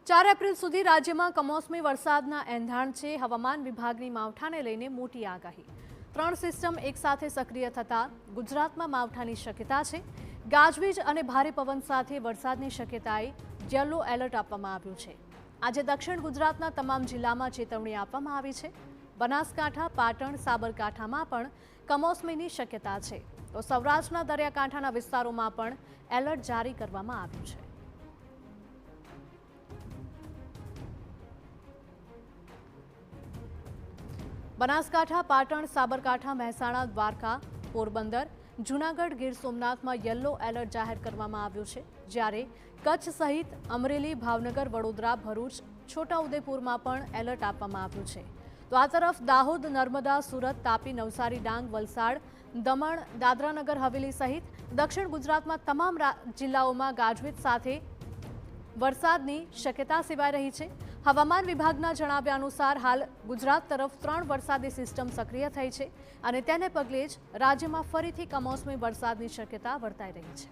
4 April સુધી રાજ્યમાં કમોસમી વરસાદના એંધાણ છે। હવામાન વિભાગની માવઠાને લઈને મોટી આગાહી। 3 સિસ્ટમ એકસાથે સક્રિય થતા ગુજરાતમાં માવઠાની શક્યતા છે। ગાજવીજ અને ભારે પવન સાથે વરસાદની શક્યતાએ યલો એલર્ટ આપવામાં આવ્યું છે। આજે દક્ષિણ ગુજરાતના તમામ જિલ્લામાં ચેતવણી આપવામાં આવી છે। બનાસકાંઠા, પાટણ, સાબરકાંઠામાં પણ કમોસમીની શક્યતા છે, તો સૌરાષ્ટ્રના દરિયાકાંઠાના વિસ્તારોમાં પણ એલર્ટ જારી કરવામાં આવ્યું છે। બનાસકાંઠા, પાટણ, સાબરકાંઠા, મહેસાણા, દ્વારકા, પોરબંદર, જૂનાગઢ, ગીર સોમનાથમાં યલો એલર્ટ જાહેર કરવામાં આવ્યું છે, જ્યારે કચ્છ સહિત અમરેલી, ભાવનગર, વડોદરા, ભરૂચ, છોટાઉદેપુરમાં પણ એલર્ટ આપવામાં આવ્યું છે। તો આ તરફ દાહોદ, નર્મદા, સુરત, તાપી, નવસારી, ડાંગ, વલસાડ, દમણ, દાદરાનગર હવેલી સહિત દક્ષિણ ગુજરાતમાં તમામ જિલ્લાઓમાં ગાજવીજ સાથે વરસાદની શક્યતા સેવાઈ રહી છે। હવામાન વિભાગના જણાવ્યા અનુસાર હાલ ગુજરાત તરફ 3 વરસાદી સિસ્ટમ સક્રિય થઈ છે અને તેને પગલે જ રાજ્યમાં ફરીથી કમોસમી વરસાદની શક્યતા વર્તાઈ રહી છે।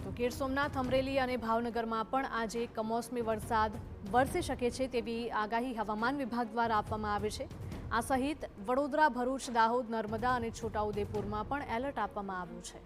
તો ગીર સોમનાથ, અમરેલી અને ભાવનગરમાં પણ આજે કમોસમી વરસાદ વરસી શકે છે તેવી આગાહી હવામાન વિભાગ દ્વારા આપવામાં આવી છે। આ સહિત વડોદરા, ભરૂચ, દાહોદ, નર્મદા અને છોટાઉદેપુરમાં પણ એલર્ટ આપવામાં આવ્યું છે।